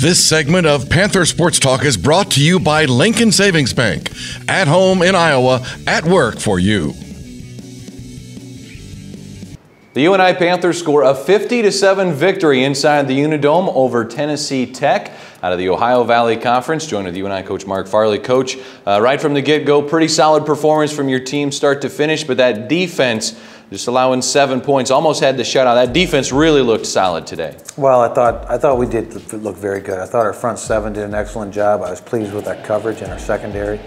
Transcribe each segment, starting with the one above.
This segment of Panther Sports Talk is brought to you by Lincoln Savings Bank. At home in Iowa, at work for you. The UNI Panthers score a 50-7 victory inside the UNI-Dome over Tennessee Tech out of the Ohio Valley Conference. Joined with UNI coach Mark Farley. Coach, right from the get-go, pretty solid performance from your team start to finish, but that defense just allowing 7 points, almost had the shutout. That defense really looked solid today. Well, I thought we did look very good. I thought our front seven did an excellent job. I was pleased with our coverage and our secondary.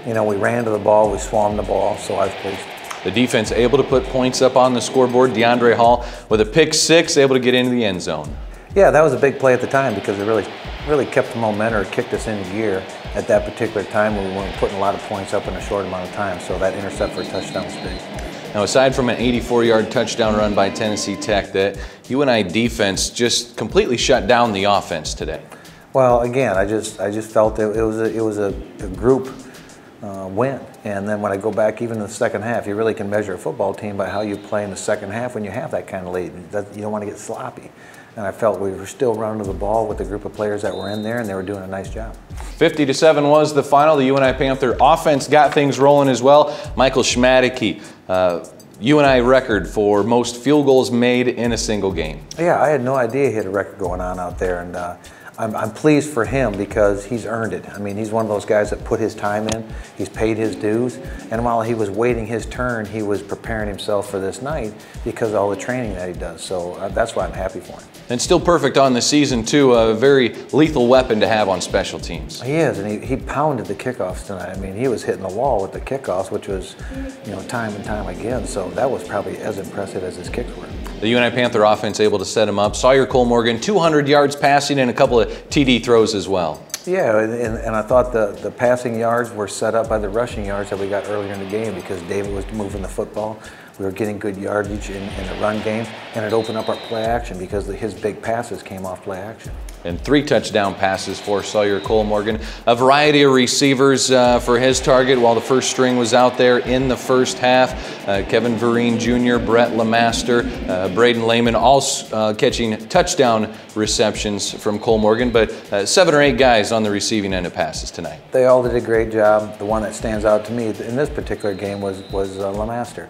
You know, we ran to the ball, we swarmed the ball, so I was pleased. The defense able to put points up on the scoreboard. DeAndre Hall with a pick six, able to get into the end zone. Yeah, that was a big play at the time because it really kept the momentum, or kicked us into gear at that particular time when we weren't putting a lot of points up in a short amount of time. So that intercept for a touchdown was big. Now, aside from an 84-yard touchdown run by Tennessee Tech, the UNI defense just completely shut down the offense today. Well, again, I just felt it was a group win. And then when I go back even in the second half, you really can measure a football team by how you play in the second half when you have that kind of lead. You don't want to get sloppy. And I felt we were still running to the ball with the group of players that were in there, and they were doing a nice job. 50-7 was the final. The UNI Panther offense got things rolling as well. Michael Schmadeke, UNI record for most field goals made in a single game. Yeah, I had no idea he had a record going on out there, and I'm pleased for him because he's earned it. I mean, he's one of those guys that put his time in, he's paid his dues, and while he was waiting his turn, he was preparing himself for this night because of all the training that he does. So that's why I'm happy for him. And still perfect on the season, too. A very lethal weapon to have on special teams. He is, and he pounded the kickoffs tonight. I mean, he was hitting the wall with the kickoffs, which was, you know, time and time again. So that was probably as impressive as his kicks were. The UNI Panther offense able to set him up. Sawyer Cole-Morgan, 200 yards passing and a couple of TD throws as well. Yeah, and I thought the passing yards were set up by the rushing yards that we got earlier in the game because David was moving the football. We were getting good yardage in the run game, and it opened up our play action because his big passes came off play action. And 3 touchdown passes for Sawyer Cole-Morgan. A variety of receivers for his target while the first string was out there in the first half. Kevin Vereen Jr., Brett LeMaster, Braden Lehman, all catching touchdown receptions from Cole-Morgan, but 7 or 8 guys on the receiving end of passes tonight. They all did a great job. The one that stands out to me in this particular game was LeMaster.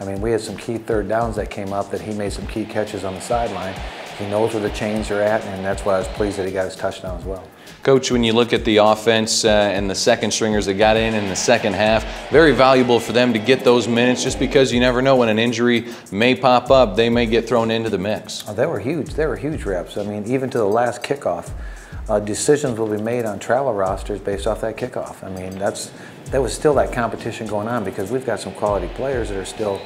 I mean, we had some key third downs that came up that he made some key catches on the sideline. He knows where the chains are at, and that's why I was pleased that he got his touchdown as well. Coach, when you look at the offense and the second stringers that got in the second half, very valuable for them to get those minutes just because you never know when an injury may pop up, they may get thrown into the mix. Oh, they were huge. They were huge reps. I mean, even to the last kickoff, decisions will be made on travel rosters based off that kickoff. I mean, there was still that competition going on because we've got some quality players that are still,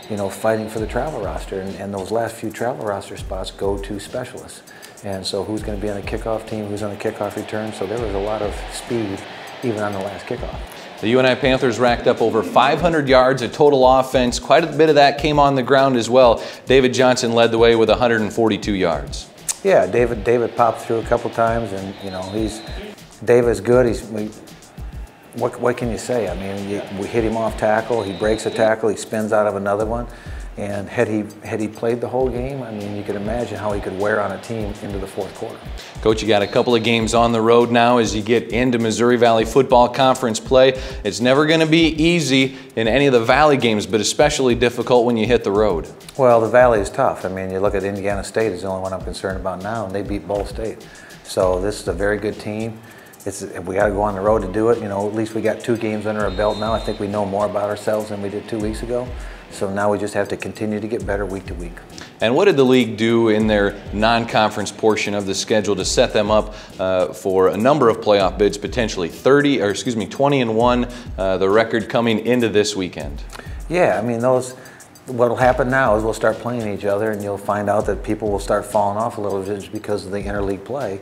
you know, fighting for the travel roster, and those last few travel roster spots go to specialists. And so who's going to be on the kickoff team, who's on the kickoff return, so there was a lot of speed even on the last kickoff. The UNI Panthers racked up over 500 yards of total offense. Quite a bit of that came on the ground as well. David Johnson led the way with 142 yards. Yeah, David popped through a couple times, and you know, David's good. What can you say? I mean, we hit him off tackle, he breaks a tackle, he spins out of another one. And had he played the whole game, I mean, you could imagine how he could wear on a team into the fourth quarter. Coach, you got a couple of games on the road now as you get into Missouri Valley Football Conference play. It's never going to be easy in any of the Valley games, but especially difficult when you hit the road. Well, the Valley is tough. I mean, you look at Indiana State is the only one I'm concerned about now, and they beat Ball State. So this is a very good team. We got to go on the road to do it. You know, at least we got 2 games under our belt now. I think we know more about ourselves than we did 2 weeks ago. So now we just have to continue to get better week to week. And what did the league do in their non-conference portion of the schedule to set them up for a number of playoff bids, potentially 20-1, the record coming into this weekend? Yeah, I mean, what will happen now is we'll start playing each other, and you'll find out that people will start falling off a little just because of the interleague play.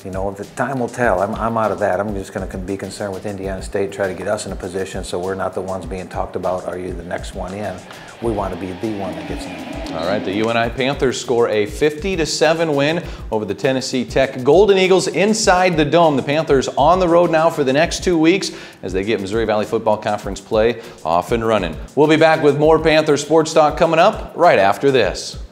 You know, the time will tell. I'm out of that. I'm just going to be concerned with Indiana State, try to get us in a position so we're not the ones being talked about, are you the next one in? We want to be the one that gets in. All right, the UNI Panthers score a 50-7 win over the Tennessee Tech Golden Eagles inside the Dome. The Panthers on the road now for the next 2 weeks as they get Missouri Valley Football Conference play off and running. We'll be back with more Panther Sports Talk coming up right after this.